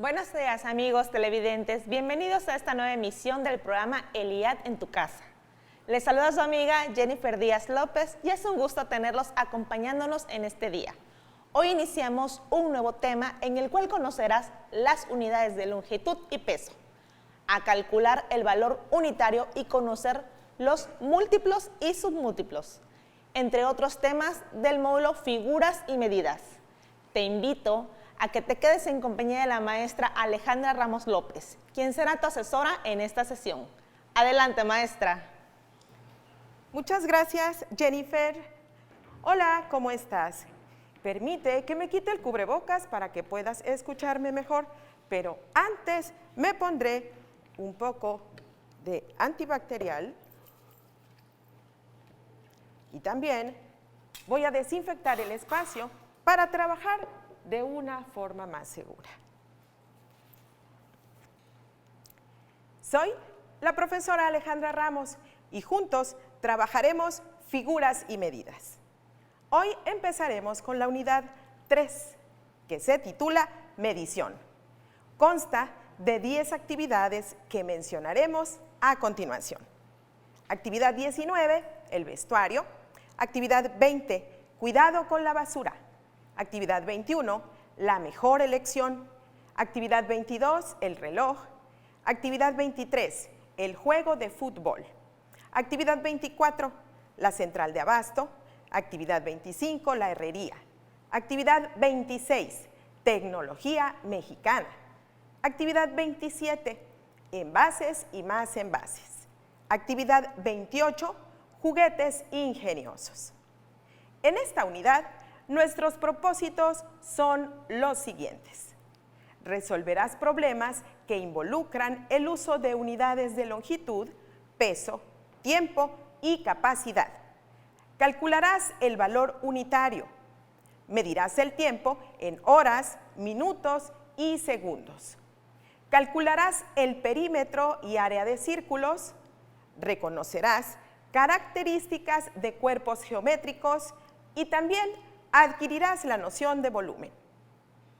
Buenos días, amigos televidentes. Bienvenidos a esta nueva emisión del programa El IAD en tu casa. Les saluda su amiga Jennifer Díaz López y es un gusto tenerlos acompañándonos en este día. Hoy iniciamos un nuevo tema en el cual conocerás las unidades de longitud y peso, a calcular el valor unitario y conocer los múltiplos y submúltiplos, entre otros temas del módulo Figuras y Medidas. Te invito a que te quedes en compañía de la maestra Alejandra Ramos López, quien será tu asesora en esta sesión. Adelante, maestra. Muchas gracias, Jennifer. Hola, ¿cómo estás? Permite que me quite el cubrebocas para que puedas escucharme mejor, pero antes me pondré un poco de antibacterial y también voy a desinfectar el espacio para trabajar de una forma más segura. Soy la profesora Alejandra Ramos y juntos trabajaremos figuras y medidas. Hoy empezaremos con la unidad 3, que se titula Medición. Consta de 10 actividades que mencionaremos a continuación. Actividad 19, el vestuario. Actividad 20, cuidado con la basura. Actividad 21, la mejor elección. Actividad 22, el reloj. Actividad 23, el juego de fútbol. Actividad 24, la central de abasto. Actividad 25, la herrería. Actividad 26, tecnología mexicana. Actividad 27, envases y más envases. Actividad 28, juguetes ingeniosos. En esta unidad, nuestros propósitos son los siguientes. Resolverás problemas que involucran el uso de unidades de longitud, peso, tiempo y capacidad. Calcularás el valor unitario. Medirás el tiempo en horas, minutos y segundos. Calcularás el perímetro y área de círculos. Reconocerás características de cuerpos geométricos y también adquirirás la noción de volumen.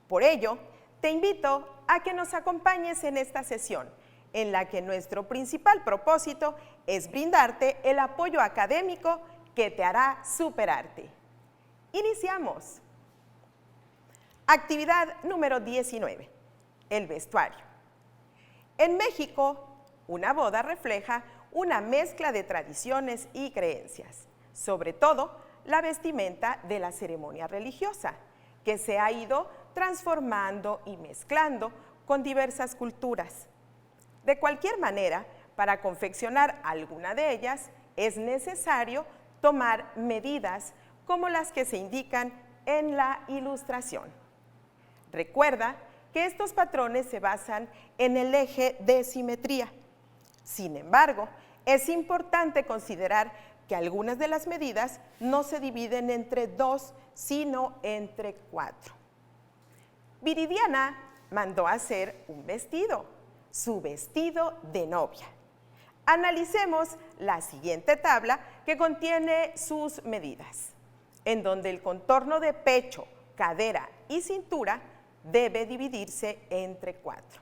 Por ello, te invito a que nos acompañes en esta sesión, en la que nuestro principal propósito es brindarte el apoyo académico que te hará superarte. Iniciamos. Actividad número 19, el vestuario. En México, una boda refleja una mezcla de tradiciones y creencias, sobre todo la vestimenta de la ceremonia religiosa, que se ha ido transformando y mezclando con diversas culturas. De cualquier manera, para confeccionar alguna de ellas, es necesario tomar medidas como las que se indican en la ilustración. Recuerda que estos patrones se basan en el eje de simetría. Sin embargo, es importante considerar que algunas de las medidas no se dividen entre 2, sino entre 4. Viridiana mandó hacer un vestido, su vestido de novia. Analicemos la siguiente tabla que contiene sus medidas, en donde el contorno de pecho, cadera y cintura debe dividirse entre 4.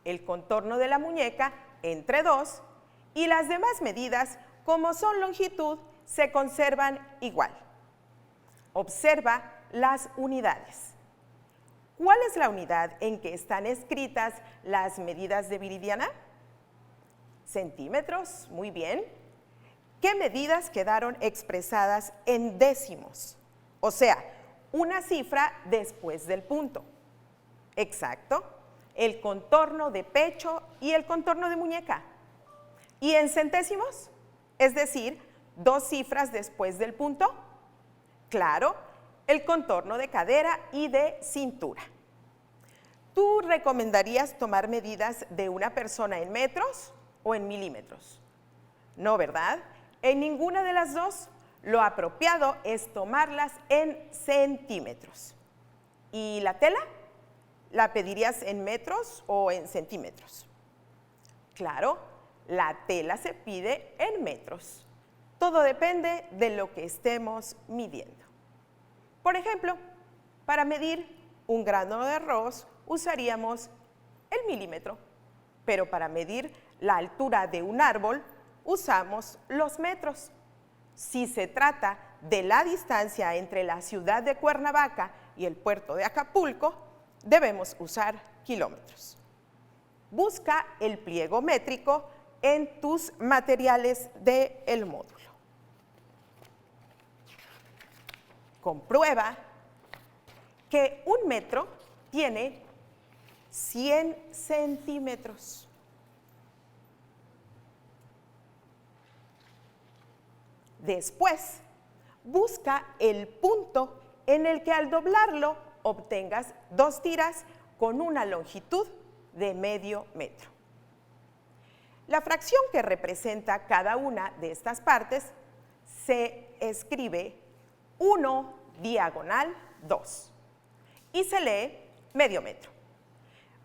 El contorno de la muñeca entre 2 y las demás medidas, como son longitud, se conservan igual. Observa las unidades. ¿Cuál es la unidad en que están escritas las medidas de Viridiana? Centímetros, muy bien. ¿Qué medidas quedaron expresadas en décimos? O sea, una cifra después del punto. Exacto. El contorno de pecho y el contorno de muñeca. ¿Y en centésimos? Es decir, 2 cifras después del punto. Claro, el contorno de cadera y de cintura. ¿Tú recomendarías tomar medidas de una persona en metros o en milímetros? No, ¿verdad? En ninguna de las dos. Lo apropiado es tomarlas en centímetros. ¿Y la tela? ¿La pedirías en metros o en centímetros? Claro, la tela se pide en metros. Todo depende de lo que estemos midiendo. Por ejemplo, para medir un grano de arroz usaríamos el milímetro, pero para medir la altura de un árbol usamos los metros. Si se trata de la distancia entre la ciudad de Cuernavaca y el puerto de Acapulco, debemos usar kilómetros. Busca el pliego métrico en tus materiales del módulo. Comprueba que un metro tiene 100 centímetros. Después, busca el punto en el que al doblarlo obtengas 2 tiras con una longitud de medio metro. La fracción que representa cada una de estas partes se escribe 1 diagonal 2 y se lee medio metro.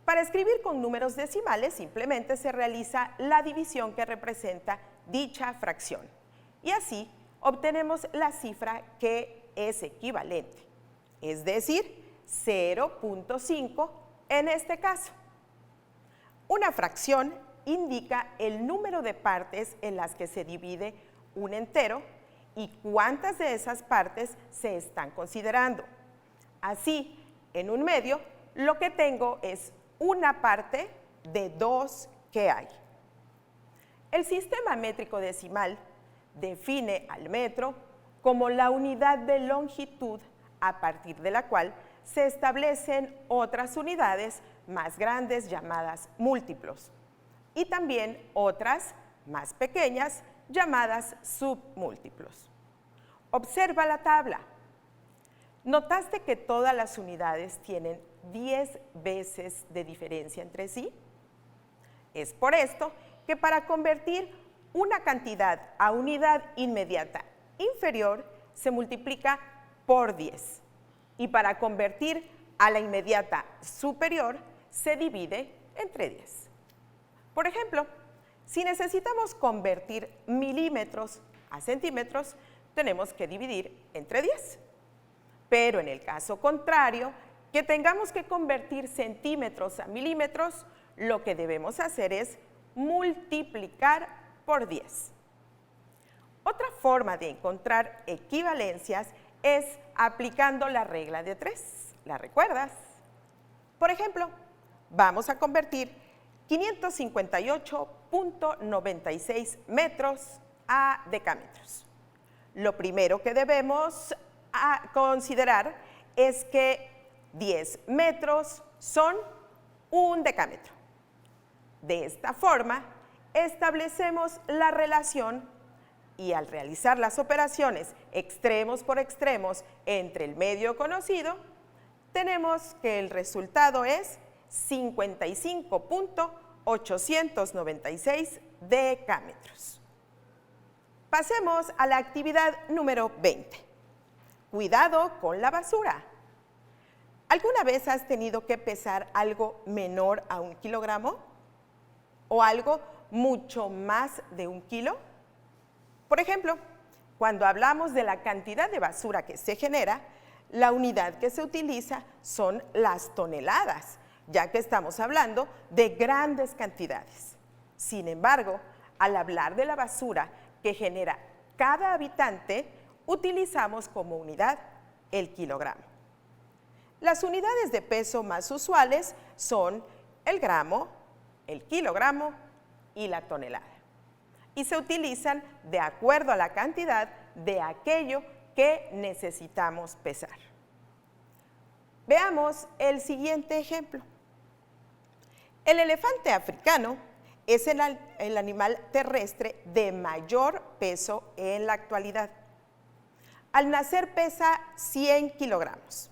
Para escribir con números decimales simplemente se realiza la división que representa dicha fracción y así obtenemos la cifra que es equivalente, es decir, 0.5 en este caso. Una fracción indica el número de partes en las que se divide un entero y cuántas de esas partes se están considerando. Así, en un medio, lo que tengo es una parte de 2 que hay. El sistema métrico decimal define al metro como la unidad de longitud a partir de la cual se establecen otras unidades más grandes llamadas múltiplos y también otras más pequeñas llamadas submúltiplos. Observa la tabla. ¿Notaste que todas las unidades tienen 10 veces de diferencia entre sí? Es por esto que para convertir una cantidad a unidad inmediata inferior se multiplica por 10 y para convertir a la inmediata superior se divide entre 10. Por ejemplo, si necesitamos convertir milímetros a centímetros, tenemos que dividir entre 10. Pero en el caso contrario, que tengamos que convertir centímetros a milímetros, lo que debemos hacer es multiplicar por 10. Otra forma de encontrar equivalencias es aplicando la regla de 3. ¿La recuerdas? Por ejemplo, vamos a convertir 558.96 metros a decámetros. Lo primero que debemos considerar es que 10 metros son un decámetro. De esta forma, establecemos la relación y al realizar las operaciones extremos por extremos entre el medio conocido, tenemos que el resultado es 55.896 decámetros. Pasemos a la actividad número 20. Cuidado con la basura. ¿Alguna vez has tenido que pesar algo menor a 1 kilogramo? ¿O algo mucho más de 1 kilo? Por ejemplo, cuando hablamos de la cantidad de basura que se genera, la unidad que se utiliza son las toneladas, ya que estamos hablando de grandes cantidades. Sin embargo, al hablar de la basura que genera cada habitante, utilizamos como unidad el kilogramo. Las unidades de peso más usuales son el gramo, el kilogramo y la tonelada. Y se utilizan de acuerdo a la cantidad de aquello que necesitamos pesar. Veamos el siguiente ejemplo. El elefante africano es el animal terrestre de mayor peso en la actualidad. Al nacer pesa 100 kilogramos.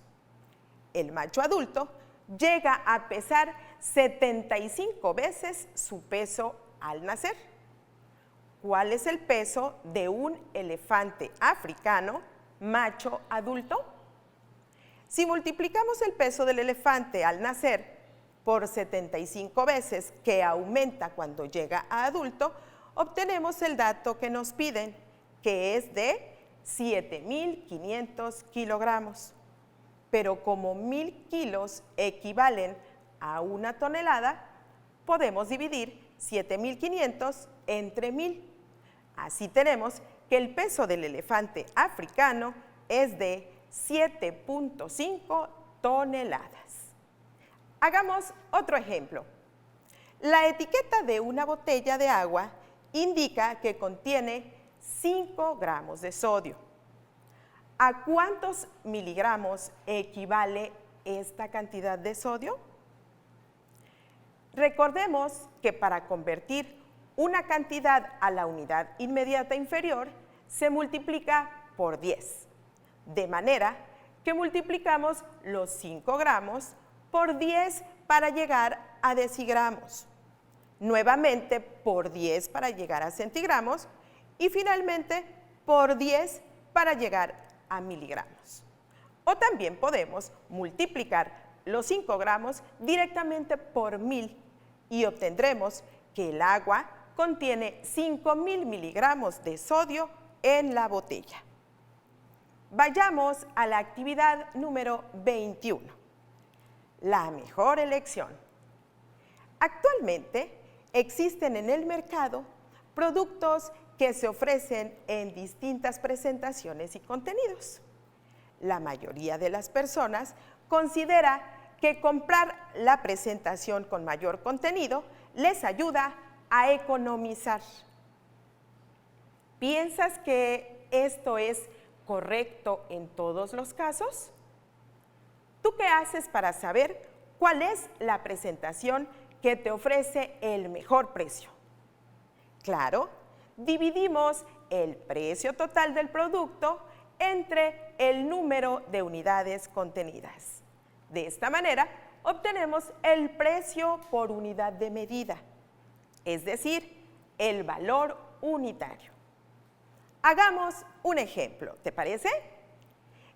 El macho adulto llega a pesar 75 veces su peso al nacer. ¿Cuál es el peso de un elefante africano macho adulto? Si multiplicamos el peso del elefante al nacer por 75 veces, que aumenta cuando llega a adulto, obtenemos el dato que nos piden, que es de 7.500 kilogramos. Pero como 1.000 kilos equivalen a 1 tonelada, podemos dividir 7.500 entre 1.000. Así tenemos que el peso del elefante africano es de 7.5 toneladas. Hagamos otro ejemplo. La etiqueta de una botella de agua indica que contiene 5 gramos de sodio. ¿A cuántos miligramos equivale esta cantidad de sodio? Recordemos que para convertir una cantidad a la unidad inmediata inferior se multiplica por 10, de manera que multiplicamos los 5 gramos por 10 para llegar a decigramos, nuevamente por 10 para llegar a centigramos y finalmente por 10 para llegar a miligramos. O también podemos multiplicar los 5 gramos directamente por 1.000 y obtendremos que el agua contiene 5.000 miligramos de sodio en la botella. Vayamos a la actividad número 21. La mejor elección. Actualmente existen en el mercado productos que se ofrecen en distintas presentaciones y contenidos. La mayoría de las personas considera que comprar la presentación con mayor contenido les ayuda a economizar. ¿Piensas que esto es correcto en todos los casos? ¿Tú qué haces para saber cuál es la presentación que te ofrece el mejor precio? Claro, dividimos el precio total del producto entre el número de unidades contenidas. De esta manera, obtenemos el precio por unidad de medida, es decir, el valor unitario. Hagamos un ejemplo, ¿te parece?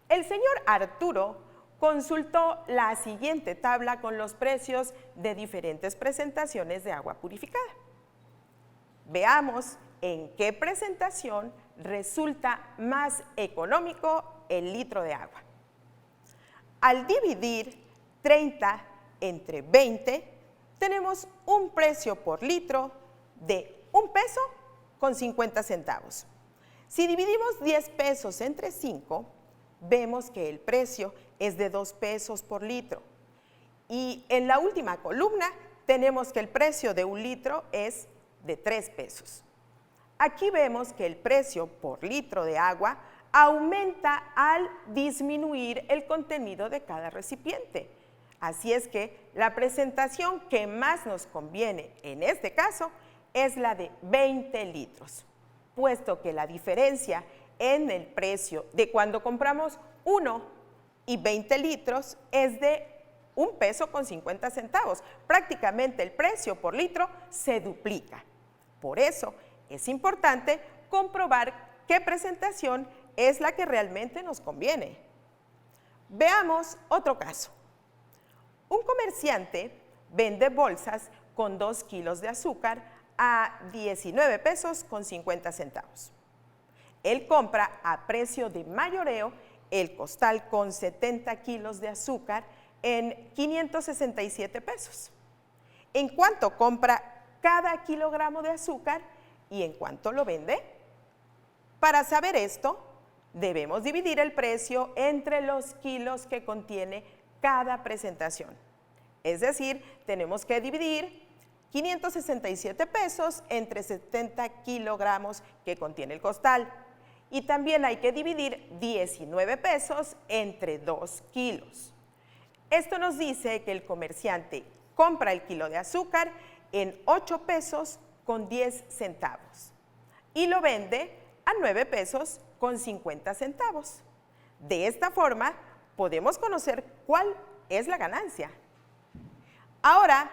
El señor Arturo consultó la siguiente tabla con los precios de diferentes presentaciones de agua purificada. Veamos en qué presentación resulta más económico el litro de agua. Al dividir 30 entre 20, tenemos un precio por litro de 1 peso con 50 centavos. Si dividimos 10 pesos entre 5, vemos que el precio es de 2 pesos por litro. Y en la última columna tenemos que el precio de 1 litro es de 3 pesos. Aquí vemos que el precio por litro de agua aumenta al disminuir el contenido de cada recipiente. Así es que la presentación que más nos conviene en este caso es la de 20 litros, puesto que la diferencia en el precio de cuando compramos 1 y 20 litros es de 1 peso con 50 centavos. Prácticamente el precio por litro se duplica. Por eso es importante comprobar qué presentación es la que realmente nos conviene. Veamos otro caso. Un comerciante vende bolsas con 2 kilos de azúcar a 19 pesos con 50 centavos. Él compra a precio de mayoreo el costal con 70 kilos de azúcar en 567 pesos. ¿En cuánto compra cada kilogramo de azúcar y en cuánto lo vende? Para saber esto, debemos dividir el precio entre los kilos que contiene cada presentación. Es decir, tenemos que dividir 567 pesos entre 70 kilogramos que contiene el costal. Y también hay que dividir 19 pesos entre 2 kilos. Esto nos dice que el comerciante compra el kilo de azúcar en 8 pesos con 10 centavos y lo vende a 9 pesos con 50 centavos. De esta forma, podemos conocer cuál es la ganancia. Ahora,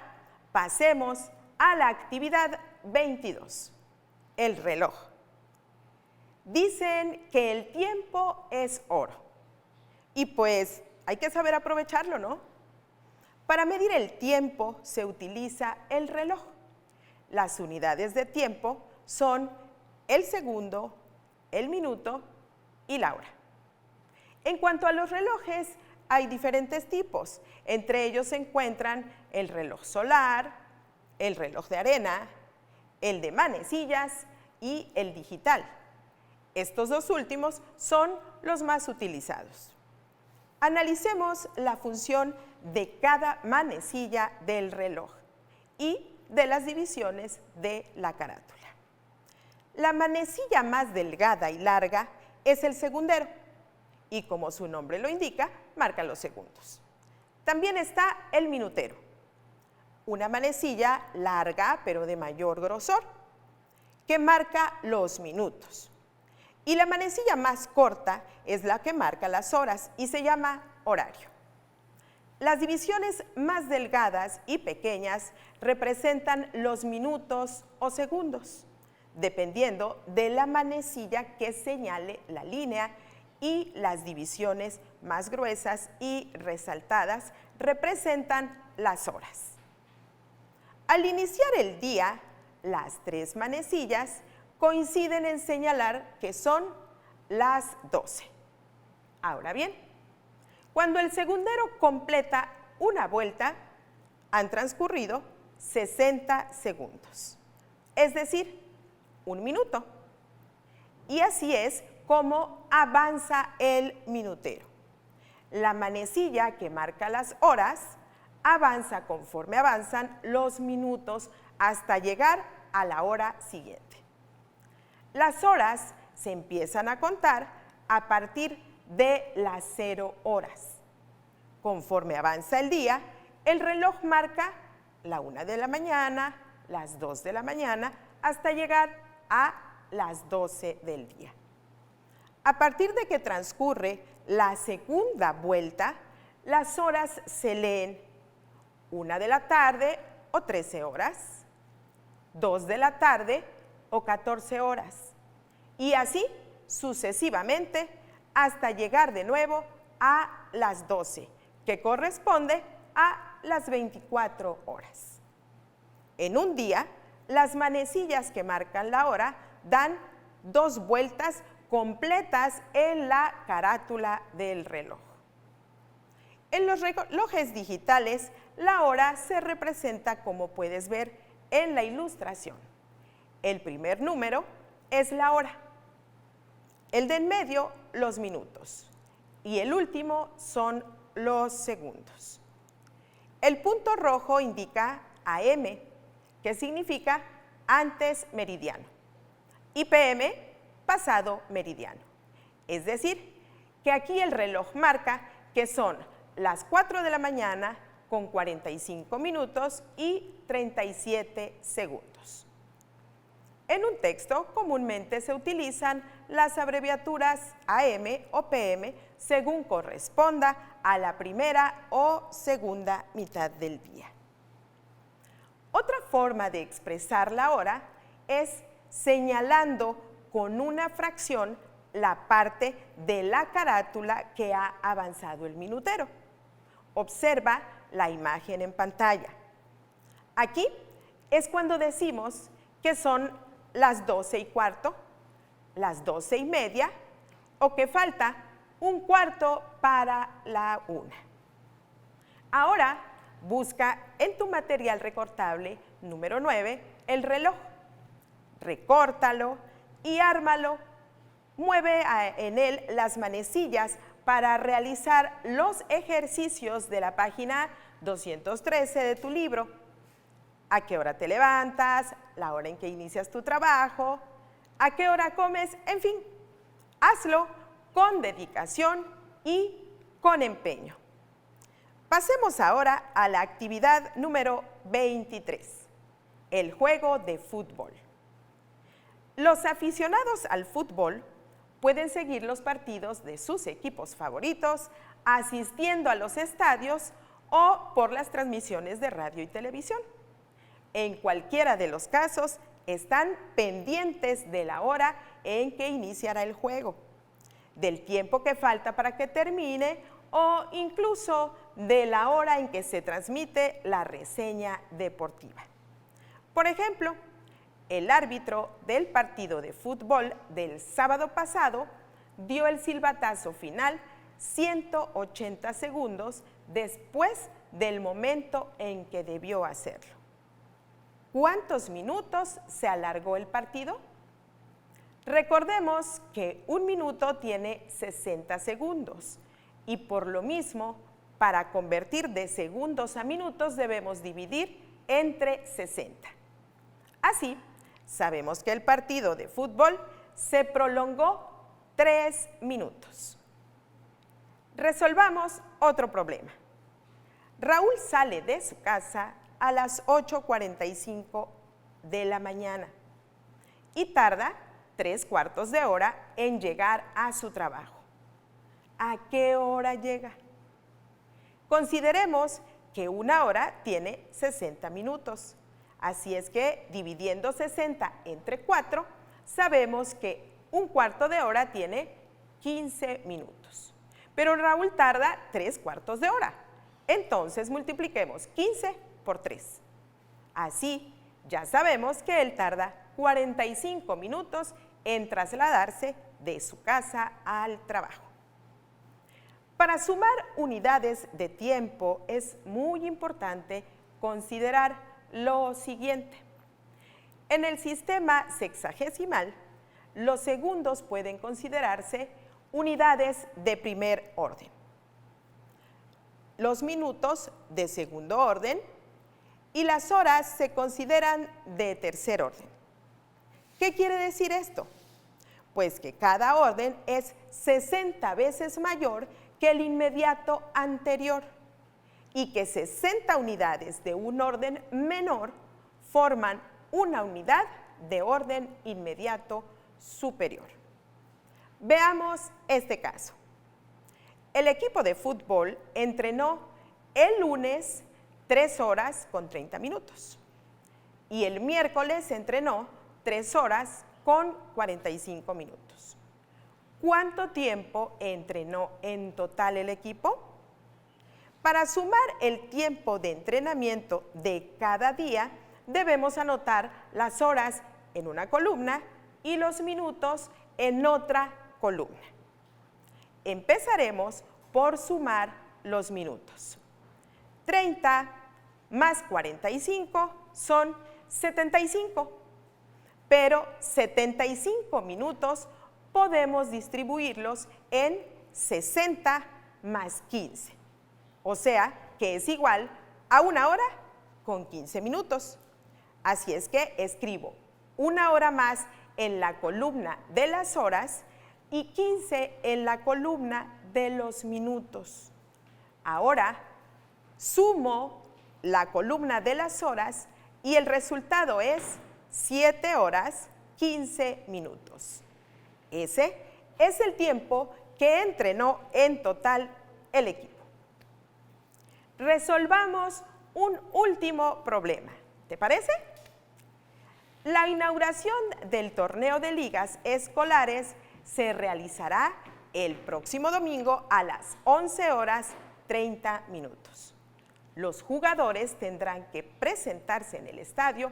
pasemos a la actividad 22, el reloj. Dicen que el tiempo es oro y pues hay que saber aprovecharlo, ¿no? Para medir el tiempo se utiliza el reloj. Las unidades de tiempo son el segundo, el minuto y la hora. En cuanto a los relojes, hay diferentes tipos. Entre ellos se encuentran el reloj solar, el reloj de arena, el de manecillas y el digital. Estos dos últimos son los más utilizados. Analicemos la función de cada manecilla del reloj y de las divisiones de la carátula. La manecilla más delgada y larga es el segundero y, como su nombre lo indica, marca los segundos. También está el minutero, una manecilla larga pero de mayor grosor, que marca los minutos. Y la manecilla más corta es la que marca las horas y se llama horario. Las divisiones más delgadas y pequeñas representan los minutos o segundos, dependiendo de la manecilla que señale la línea, y las divisiones más gruesas y resaltadas representan las horas. Al iniciar el día, las tres manecillas coinciden en señalar que son las 12. Ahora bien, cuando el segundero completa una vuelta, han transcurrido 60 segundos, es decir, un minuto. Y así es como avanza el minutero. La manecilla que marca las horas avanza conforme avanzan los minutos hasta llegar a la hora siguiente. Las horas se empiezan a contar a partir de las 0 horas. Conforme avanza el día, el reloj marca la 1 de la mañana, las 2 de la mañana, hasta llegar a las 12 del día. A partir de que transcurre la segunda vuelta, las horas se leen 1 de la tarde o 13 horas, 2 de la tarde o 14 horas, y así sucesivamente hasta llegar de nuevo a las 12, que corresponde a las 24 horas. En un día, las manecillas que marcan la hora dan 2 vueltas completas en la carátula del reloj. En los relojes digitales, la hora se representa como puedes ver en la ilustración. El primer número es la hora, el de en medio los minutos y el último son los segundos. El punto rojo indica AM, que significa antes meridiano, y PM, pasado meridiano. Es decir, que aquí el reloj marca que son las 4 de la mañana con 45 minutos y 37 segundos. En un texto comúnmente se utilizan las abreviaturas AM o PM según corresponda a la primera o segunda mitad del día. Otra forma de expresar la hora es señalando con una fracción la parte de la carátula que ha avanzado el minutero. Observa la imagen en pantalla. Aquí es cuando decimos que son las 12:15, las 12:30 o que falta un cuarto para la 1. Ahora busca en tu material recortable número 9 el reloj. Recórtalo y ármalo. Mueve en él las manecillas para realizar los ejercicios de la página 213 de tu libro. ¿A qué hora te levantas? La hora en que inicias tu trabajo. ¿A qué hora comes? En fin, hazlo con dedicación y con empeño. Pasemos ahora a la actividad número 23, el juego de fútbol. Los aficionados al fútbol pueden seguir los partidos de sus equipos favoritos asistiendo a los estadios o por las transmisiones de radio y televisión. En cualquiera de los casos, están pendientes de la hora en que iniciará el juego, del tiempo que falta para que termine o incluso de la hora en que se transmite la reseña deportiva. Por ejemplo, el árbitro del partido de fútbol del sábado pasado dio el silbatazo final 180 segundos después del momento en que debió hacerlo. ¿Cuántos minutos se alargó el partido? Recordemos que un minuto tiene 60 segundos y por lo mismo, para convertir de segundos a minutos debemos dividir entre 60. Así, sabemos que el partido de fútbol se prolongó 3 minutos. Resolvamos otro problema. Raúl sale de su casa a las 8:45 de la mañana y tarda 3/4 de hora en llegar a su trabajo. ¿A qué hora llega? Consideremos que una hora tiene 60 minutos. Así es que dividiendo 60 entre 4, sabemos que un cuarto de hora tiene 15 minutos. Pero Raúl tarda 3/4 de hora. Entonces multipliquemos 15 por 3. Así ya sabemos que él tarda 45 minutos en trasladarse de su casa al trabajo. Para sumar unidades de tiempo es muy importante considerar lo siguiente. En el sistema sexagesimal, los segundos pueden considerarse unidades de primer orden, los minutos de segundo orden y las horas se consideran de tercer orden. ¿Qué quiere decir esto? Pues que cada orden es 60 veces mayor que el inmediato anterior y que 60 unidades de un orden menor forman una unidad de orden inmediato superior. Veamos este caso. El equipo de fútbol entrenó el lunes 3 horas con 30 minutos y el miércoles entrenó 3 horas con 45 minutos. ¿Cuánto tiempo entrenó en total el equipo? Para sumar el tiempo de entrenamiento de cada día, debemos anotar las horas en una columna y los minutos en otra columna. Empezaremos por sumar los minutos. 30 más 45 son 75, pero 75 minutos podemos distribuirlos en 60 más 15, o sea que es igual a 1 hora con 15 minutos. Así es que escribo 1 hora más en la columna de las horas y 15 en la columna de los minutos. Ahora sumo la columna de las horas y el resultado es 7 horas 15 minutos. Ese es el tiempo que entrenó en total el equipo. Resolvamos un último problema. ¿Te parece? La inauguración del torneo de ligas escolares se realizará el próximo domingo a las 11 horas 30 minutos. Los jugadores tendrán que presentarse en el estadio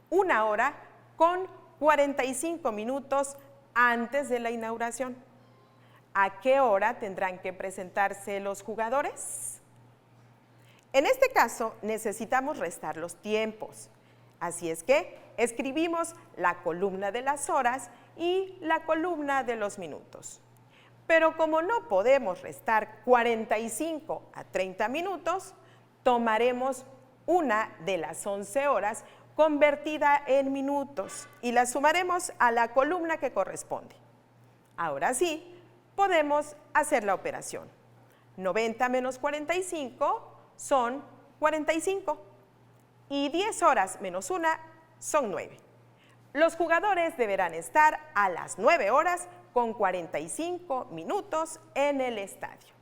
1 hora con 45 minutos antes de la inauguración. ¿A qué hora tendrán que presentarse los jugadores? En este caso necesitamos restar los tiempos. Así es que escribimos la columna de las horas y la columna de los minutos. Pero como no podemos restar 45 a 30 minutos, tomaremos una de las 11 horas convertida en minutos y la sumaremos a la columna que corresponde. Ahora sí, podemos hacer la operación. 90 menos 45 son 45 y 10 horas menos 1 son 9. Los jugadores deberán estar a las 9 horas con 45 minutos en el estadio.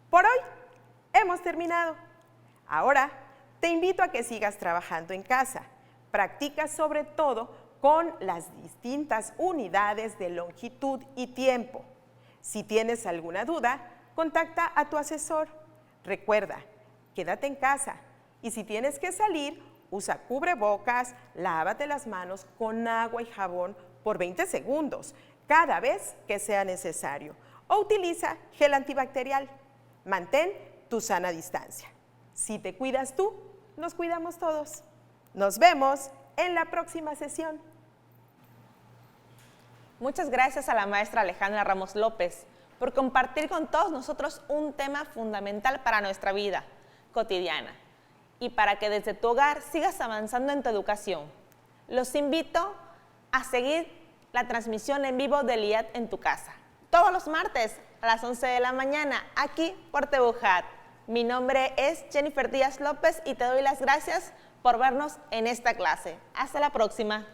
Por hoy hemos terminado. Ahora te invito a que sigas trabajando en casa. Practica sobre todo con las distintas unidades de longitud y tiempo. Si tienes alguna duda, contacta a tu asesor. Recuerda, quédate en casa y si tienes que salir, usa cubrebocas, lávate las manos con agua y jabón por 20 segundos cada vez que sea necesario. o utiliza gel antibacterial. Mantén tu sana distancia. Si te cuidas tú, nos cuidamos todos. Nos vemos en la próxima sesión. Muchas gracias a la maestra Alejandra Ramos López por compartir con todos nosotros un tema fundamental para nuestra vida cotidiana y para que desde tu hogar sigas avanzando en tu educación. Los invito a seguir la transmisión en vivo del IAT en tu casa, todos los martes a las 11 de la mañana, aquí por Tebujat. Mi nombre es Jennifer Díaz López y te doy las gracias por vernos en esta clase. Hasta la próxima.